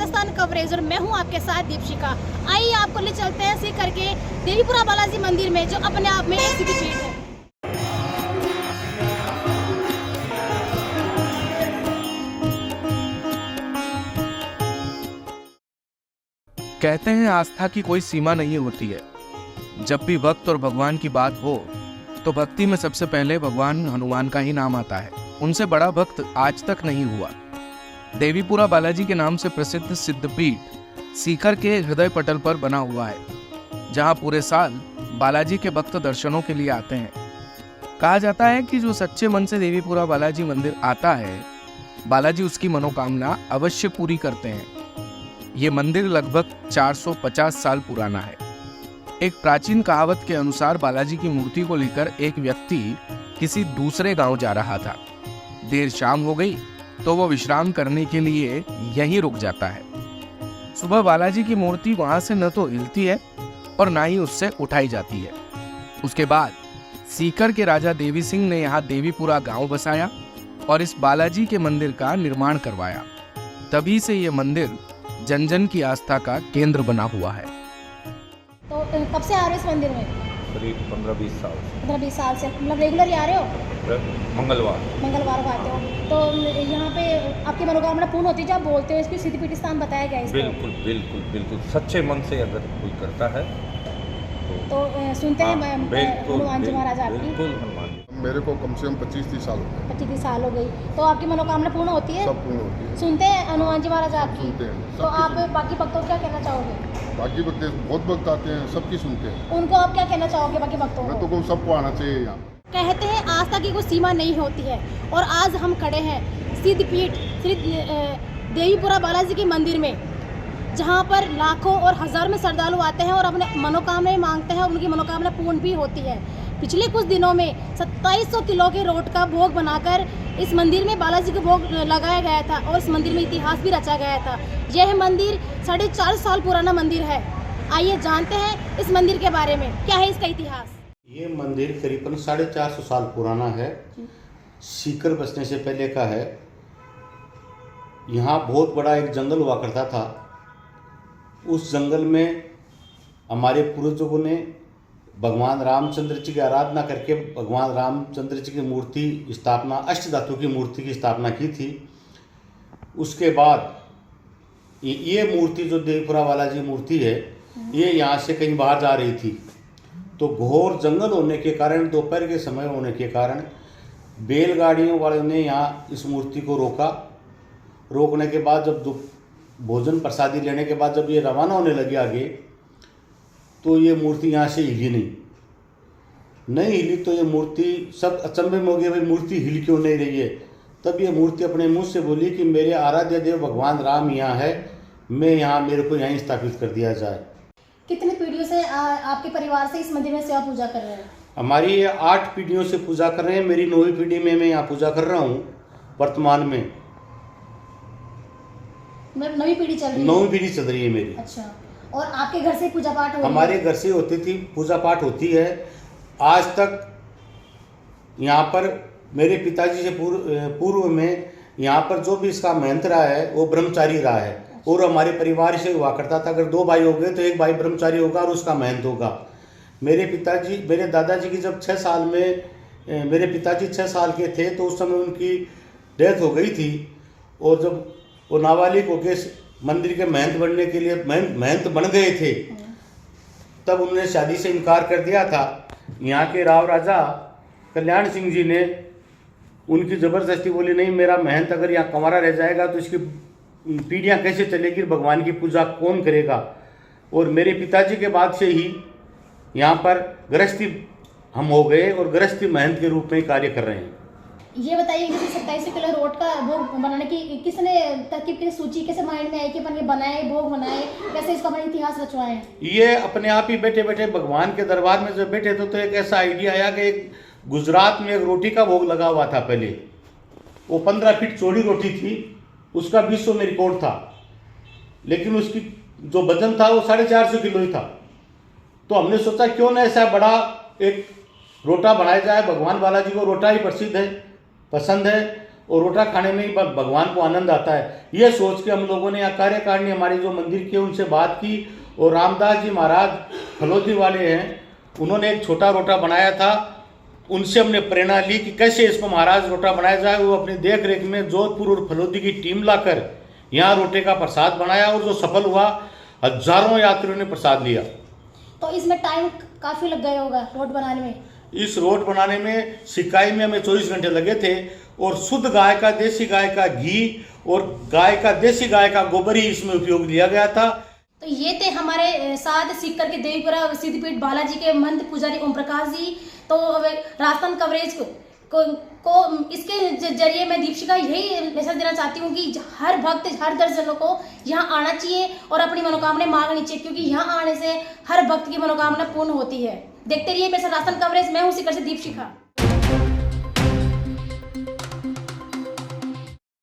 Rajasthan coverage और मैं हूं आपके साथ दीपशिका। आइए आपको ले चलते हैं सीकर के देवीपुरा बालाजी मंदिर में, जो अपने आप में एक सिद्धपीठ है। कहते हैं आस्था की कोई सीमा नहीं होती है। जब भी भक्त और भगवान की बात हो तो भक्ति में सबसे पहले भगवान हनुमान का ही नाम आता है। उनसे बड़ा भक्त आज तक नहीं हुआ। देवीपुरा बालाजी के नाम से प्रसिद्ध सिद्धपीठ सीकर के हृदय पटल पर बना हुआ है, जहां पूरे साल बालाजी के भक्त दर्शनों के लिए आते हैं। कहा जाता है कि जो सच्चे मन से देवीपुरा बालाजी मंदिर आता है, बालाजी उसकी मनोकामना अवश्य पूरी करते हैं। ये मंदिर लगभग 450 साल पुराना है। एक प्राचीन कहावत के अनुसार बालाजी की मूर्ति को लेकर एक व्यक्ति किसी दूसरे गांव जा रहा था। देर शाम हो गई तो वो विश्राम करने के लिए यहीं रुक जाता है। सुबह बालाजी की मूर्ति वहां से न तो हिलती है और ना ही उससे उठाई जाती है। उसके बाद सीकर के राजा देवी सिंह ने यहाँ देवीपुरा गांव बसाया और इस बालाजी के मंदिर का निर्माण करवाया। तभी से ये मंदिर जन जन की आस्था का केंद्र बना हुआ है। तो कब से आ रहे हो इस मंदिर में? करीब 15-20 साल से। 15-20 साल से मतलब रेगुलर ही आ रहे हो? मंगलवार को आते हो। तो यहाँ पे आपकी मनोकामना पूर्ण होती है जब बोलते हो? इसकी सिद्धपीठ स्थान बताया गया है इसको? बिल्कुल बिल्कुल बिल्कुल सच्चे मन से अगर कोई करता है तो सुनते हैं हनुमान जी महाराज आपकी? बिल्कुल हनुमान जी। मेरे को कम से कम 25-30 साल हो गए। 25 साल हो गई। तो आपकी मनोकामना पूर्ण होती है? सब पूर्ण होती है। सुनते हैं हनुमान जी महाराज आपकी? सुनते हैं। तो आप बाकी भक्तों को क्या कहना चाहोगे? बाकी भक्त बहुत भक्त आते हैं, सबकी सुनते हैं। उनको आप क्या कहना चाहोगे बाकी भक्तों मैं को? तो कहूँ सबको आना चाहिए यहाँ। कहते हैं आस्था की कोई सीमा नहीं होती है, और आज हम खड़े हैं सिद्धपीठ श्री देवीपुरा बालाजी के मंदिर में, जहाँ पर लाखों और हज़ारों में श्रद्धालु आते हैं और अपने मनोकामनाएं मांगते हैं और उनकी मनोकामना पूर्ण भी होती है। पिछले कुछ दिनों में 2700 किलो के रोट का भोग बनाकर इस मंदिर में बालाजी को भोग लगाया गया था और इस मंदिर में इतिहास भी रचा गया था। यह मंदिर 450 साल पुराना मंदिर है। आइए जानते हैं इस मंदिर के बारे में, क्या है इसका इतिहास। ये मंदिर करीबन 450 साल पुराना है। सीकर बसने से पहले का है। यहाँ बहुत बड़ा एक जंगल हुआ करता था। उस जंगल में हमारे पूर्वजों ने भगवान रामचंद्र जी की आराधना करके भगवान रामचंद्र जी की मूर्ति स्थापना, अष्ट धातु की मूर्ति की स्थापना की थी। उसके बाद ये मूर्ति जो देवीपुरा बालाजी मूर्ति है, ये यहाँ से कहीं बाहर जा रही थी। तो घोर जंगल होने के कारण, दोपहर के समय होने के कारण बैलगाड़ियों वालों ने यहाँ इस मूर्ति को रोका। रोकने के बाद जब भोजन प्रसादी लेने के बाद जब ये रवाना होने लगे आगे, तो ये मूर्ति यहाँ से हिली नहीं हिली। तो ये मूर्ति सब अचंभे में हो गए, भाई मूर्ति हिल क्यों नहीं रही है। तब ये मूर्ति अपने मुंह से बोली कि मेरे आराध्य देव भगवान राम यहाँ है, मैं यहाँ, मेरे को यहीं स्थापित कर दिया जाए। कितनी पीढ़ियों से आपके परिवार से इस मंदिर में सेवा पूजा कर रहे हैं? हमारी ये 8 पीढ़ियों से पूजा कर रहे हैं। मेरी 9वीं पीढ़ी में मैं यहाँ पूजा कर रहा हूँ वर्तमान में। 9वीं पीढ़ी चल रही है? 9वीं पीढ़ी चल रही है मेरी। अच्छा। और आपके घर से पूजा पाठ हो रही है? हमारे घर से होती थी, पूजा पाठ होती है आज तक। यहाँ पर मेरे पिताजी से पूर्व में यहाँ पर जो भी इसका महंत रहा है वो ब्रह्मचारी रहा है। और हमारे परिवार से हुआ करता था, अगर 2 भाई हो गए तो एक भाई ब्रह्मचारी होगा और उसका महंत होगा। मेरे दादाजी की जब 6 साल में, मेरे पिताजी 6 साल के थे तो उस समय उनकी डेथ हो गई थी। और जब वो नाबालिग होके मंदिर के महंत बनने के लिए महंत बन गए थे, तब उन्होंने शादी से इनकार कर दिया था। यहाँ के राव राजा कल्याण सिंह जी ने उनकी ज़बरदस्ती बोली, नहीं मेरा महंत अगर यहाँ कंवारा रह जाएगा तो इसकी पीढ़ियाँ कैसे चलेगी, भगवान की पूजा कौन करेगा। और मेरे पिताजी के बाद से ही यहाँ पर गृहस्थी हम हो गए और गृहस्थी महंत के रूप में कार्य कर रहे हैं। ये बताइए कि 2700 किलो रोट का भोग बनाने की किसने तरकीब, की सूची कैसे माइंड में आई कि अपन ये बनाए, भोग बनाए, कैसे इसका अपना इतिहास रचवाए? ये अपने आप ही बैठे बैठे भगवान के दरबार में जब बैठे थे तो एक ऐसा आइडिया आया कि एक गुजरात में एक रोटी का भोग लगा हुआ था पहले। वो 15 फीट चौड़ी रोटी थी, उसका विश्व में रिकॉर्ड था, लेकिन उसकी जो वजन था वो 450 किलो ही था। तो हमने सोचा क्यों ना ऐसा बड़ा एक रोटा बनाया जाए। भगवान बालाजी को रोटा ही प्रसिद्ध है, पसंद है। और रोटा खाने में ही भगवान को आनंद आता है। ये सोच के हम लोगों ने यहाँ कार्यकारिणी हमारी जो मंदिर की उनसे बात की, और रामदास जी महाराज फलोदी वाले हैं, उन्होंने एक छोटा रोटा बनाया था। उनसे हमने प्रेरणा ली कि कैसे इसको महाराज रोटा बनाया जाए। वो अपनी देख रेख में जोधपुर और फलोदी की टीम लाकर यहाँ रोटे का प्रसाद बनाया, और जो सफल हुआ, हजारों यात्रियों ने प्रसाद लिया। तो इसमें टाइम काफ़ी लग गया होगा रोट बनाने में? इस रोट बनाने में सिकाई में हमें 24 घंटे लगे थे, और शुद्ध गाय का, देसी गाय का घी और देसी गाय का गोबर ही इसमें उपयोग लिया गया था। तो ये थे हमारे साथ सीकर के देवीपुरा सिद्धपीठ बालाजी के महंत पुजारी ओम प्रकाश जी। तो राजस्थान कवरेज को इसके जरिए मैं दीपशिखा यही मैसेज देना चाहती हूँ कि हर भक्त, हर दर्शनों को यहाँ आना चाहिए और अपनी मनोकामनाएं मांगनी चाहिए, क्योंकि यहाँ आने से हर भक्त की मनोकामना पूर्ण होती है। देखते रहिए मेरे साथ राजस्थान कवरेज। मैं हूँ सीकर से दीपशिखा।